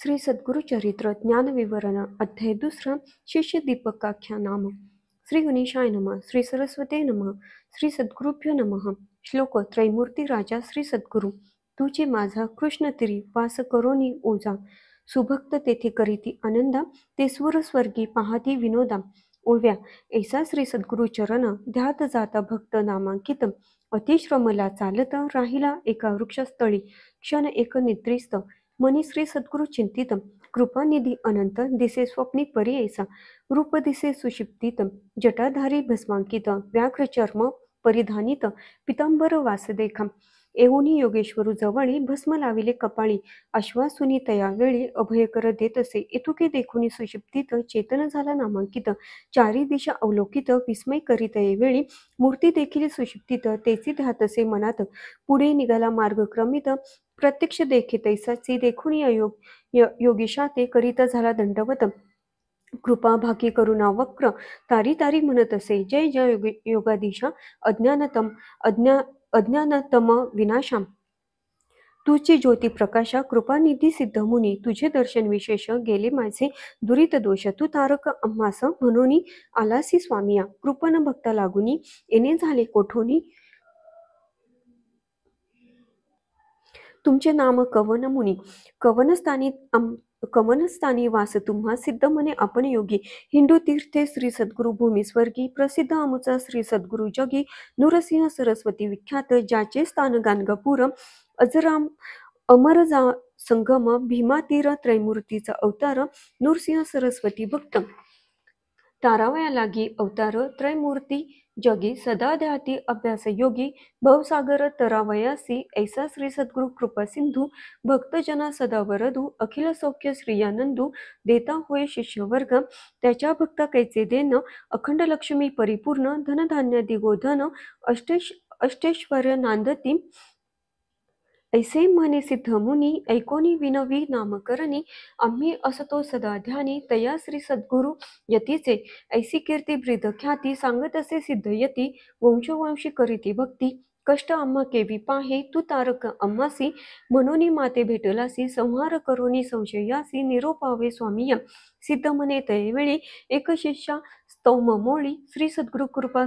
श्री सद्गुरु चरित्र ज्ञान विवरण अध्याय दुसरा शिष्य दीपकाख्या नाम श्री गणेशाय नमः श्री सरस्वते नमः श्री सद्गुरुभ्यो नमः श्लोक त्रैमूर्ती राजा श्री सद्गुरु तुझे माझा कृष्ण तिरी वास करोनी ओजा सुभक्त तेथे करीती आनंदा ते सुर स्वर्गी पाहती विनोदा ओव्या ऐसा श्री सद्गुरु चरण ध्यात जाता भक्त नामांकित अतिश्रमला चालत राहिला एका वृक्षस्थळी क्षण एक निद्रिस्त मनी श्री सद्गुरु चिंतित कृपानिधी अनंत दिसे स्वप्नी परी ऐसा रूप दिसे सुशिप्तित जटाधारी भस्मांकित व्याघ्र चर्म परिधानित पितांबर वासदेखा एवुनी योगेश्वरू जवळी भस्म लाविले कपाळी अश्वासुनी तयावेळी अभयकर देत असे इतुके देखुनी सुशिप्तित चेतन झाला नामांकित चारी दिशा अवलोकित विस्मय करीत वेळी मूर्ती देखील सुशिप्तित तेची ध्यातसे मनात पुढे निघाला मार्ग क्रमित प्रत्यक्ष देखे तैसाची देखून योगीशा ते करीत झाला दंडवत कृपा भाकी करुणा वक्र तारी तारी म्हणत असे जय जय योगाधीशा अज्ञानतम विनाशाम तुझी ज्योती प्रकाशा कृपानिधी सिद्ध मुनी तुझे दर्शन विशेष गेले माझे दुरित दोष तू तारक आम्हास म्हणून आलासी स्वामिया कृपन भक्ता लागुनी येणे झाले कोठोनी तुमचे नाम कवन मुनी कवनस्थानी वास तुम्हा सिद्ध म्हणे आपण योगी हिंदू तीर्थे श्री सद्गुरु भूमी स्वर्गी प्रसिद्ध आमुचा श्री सद्गुरु जगी नृसिंह सरस्वती विख्यात ज्याचे स्थान गाणगापूर अजराम अमरजा संगम भीमातीर त्रैमूर्तीचा अवतार नृसिंह सरस्वती भक्त तारावया लागी अवतार त्रैमूर्ती जगी सदा ध्याती अभ्यास योगी भवसागर तरावयासी ऐसा श्री सद्गुरु कृपा सिंधू भक्तजना सदा वरदू अखिल सौख्य श्रीयानंदू देता होय शिष्य वर्ग त्याच्या भक्ता कैचे देन अखंड लक्ष्मी परिपूर्ण धनधान्य दिगोधन अष्टेश्वर नांदती ऐसे म्हणे सिद्ध मुनी ऐकोनी विनवी नामकरणी आम्ही असतो सदा ध्यानी तया श्री सद्गुरु यतीचे ऐसी कीर्ती ब्रीद ख्याती सांगत असे सिद्ध यती वंशोवंशी करीती भक्ती कष्ट आम्हा केवी पाहे तू तारक आम्हासी म्हणून माते भेटलासी संहार करोनी संशयासी निरोपावे स्वामीय सिद्ध म्हणे तैवेळी एक शिष्या स्तौम मोळी श्री सद्गुरु कृपा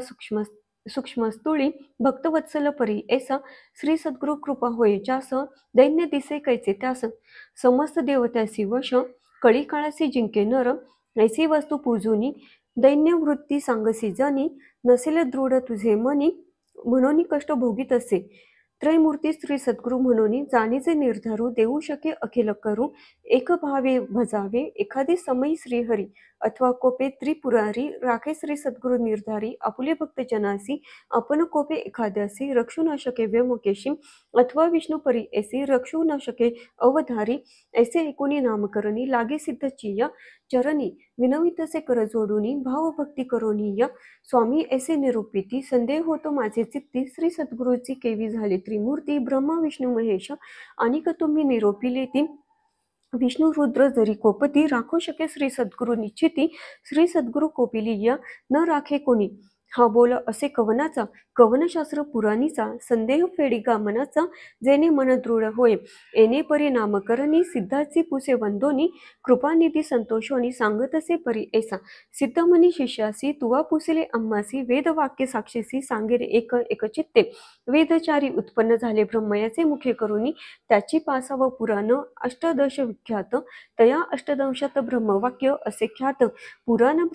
सूक्ष्मस्थूळी भक्तवत्सल परी ऐसा श्री सद्गुरु कृपा होय ज्यास दैन्य दिसे कैचे त्यास समस्त देवत्यासी वश कळी काळासी जिंके नर ऐसी वस्तू पूजुनी दैन्य वृत्ती सांगसी जानी नसेल दृढ तुझे मनी म्हणून कष्ट भोगीत असे त्रैमूर्ती श्री सद्गुरु म्हणून जाणीचे निर्धारू देऊ शके अखिल करू एक भावे भजावे एखादी समयी श्रीहरी अथवा कोपे त्रिपुरारी राखे श्री सद्गुरु निर्धारी आपुले भक्त जनासी आपण कोपे एखाद्यासी रक्षू न शके व्यमुकेशी अथवा विष्णू परी ऐसी रक्षू न शके अवधारी ऐसे ऐकुनी नामकरणी लागे सिद्ध चिया चरणी विनवितसे कर जोडूनी भावभक्ती करोनीय स्वामी ऐसे निरूपिती संदेह होतो माझे चित्ती श्री सद्गुरूची केवी झाली त्रिमूर्ती ब्रह्मा विष्णू महेश आणि तुम्ही निरोपिले ती विष्णु रुद्र जरी कोपती राखू शके श्री सद्गुरु निश्चिती श्री सद्गुरु कोपिलिया न राखे कोणी हा बोल असे कवनाचा कवनशास्त्र पुराणीचा संदेह फेडिका मनाचा जेणे मन दृढ होय येणे परी नामकरणी सिद्धाची पुसे वंदोनी कृपानिधी संतोषोनी सांगत असे परी ऐसा सिद्ध मनी शिष्यासी तुवा पुसले आम्हासी वेद वाक्य साक्षीसी सांगेरे एक एक चित्ते वेदचारी उत्पन्न झाले ब्रह्मयाचे मुखे करुनी त्याची 5व पुराण अष्टदश विख्यात तया अष्टदंशात ब्रह्मवाक्य असे ख्यात पुराण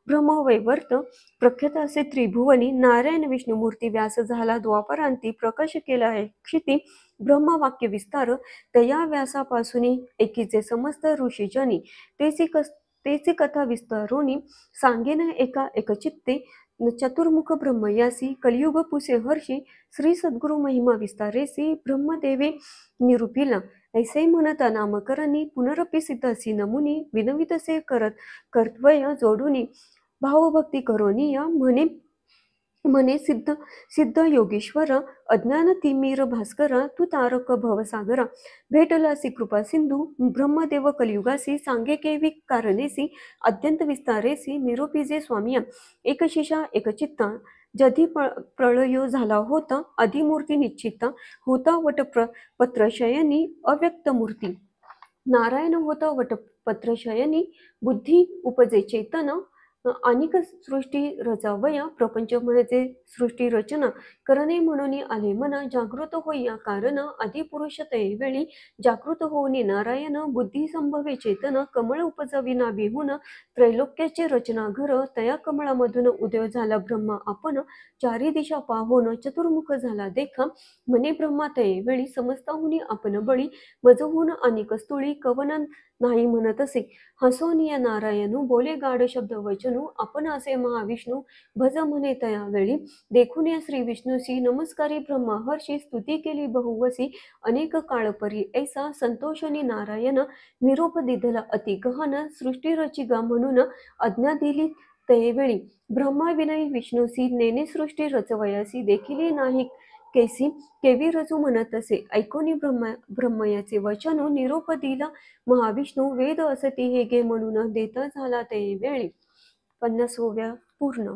ब्रह्मवैवर्त प्रख्यात असे त्रिभुवनी नारायण विष्णुमूर्ती व्यास झाला द्वापरांती प्रकाश केला आहे क्षिती ब्रह्मवाक्य विस्तार तया व्यासापासून एकीचे समस्त ऋषीजनी तेची कथा विस्तारोनी सांगेन एका एकचित्ते चतुर्मुख ब्रह्मयासी कलियुग पुसे हर्षी श्री सद्गुरु महिमा विस्तारेसी ब्रह्मदेवे निरूपिला ऐसे म्हणता नामकरणी पुनरपी सिद्धासी नमुनी विनवितसे कर्तव्य जोडूनी भावभक्ती करोनिया म्हणे सिद्ध योगेश्वर अज्ञान तिमीर भास्कर तू तारक भवसागरा भेटलासी कृपा सिंधू ब्रह्मदेव कलियुगासी सांगे केवी कारणेसी अत्यंत विस्तारेसी निरोपीजे स्वामिया एक शिषा एक चित्ता जधी प्रळयो झाला होता अधिमूर्ती निश्चिता होता वट पत्रशयनी अव्यक्त मूर्ती नारायण होता वटपत्रशयनी बुद्धी उपजे चेतन अनिक सृष्टी रचावया प्रपंच म्हणजे सृष्टी रचना करणे म्हणून आले मना जागृत होईया कारण आदिपुरुष वेळी जागृत होऊन नारायण बुद्धी संभवे चेतन कमळ उपजावी नाभिहून त्रैलोक्याचे रचना घर तया कमळामधून उदय झाला ब्रह्मा आपण चारी दिशा पाहून चतुर्मुख झाला देखा म्हणे ब्रह्मा वेळी समस्ताहुनी आपण बळी मजहून आणि कस्तुळी कवन नाही म्हणत असे हसोनिया नारायणू बोले गाढ शब्द वचनू आपण असे महाविष्णू भज म्हणे तया वेळी देखून या श्री विष्णूसी नमस्कारी ब्रह्मा हर्षी स्तुती केली बहुवसी अनेक काळ परी ऐसा संतोषनी नारायण निरोप दिधला अति गहन सृष्टी रचिगा म्हणून आज्ञा दिली त्यावेळी ब्रह्मा विनयी विष्णूसी नेने सृष्टी रचवयासी देखील नाही कैसी केवी रजू म्हणत असे ऐकोनी ब्रह्मयाचे वचन निरोप दिला महाविष्णू वेद असती हे गे म्हणून देता झाला ते वेळी 50व्या पूर्ण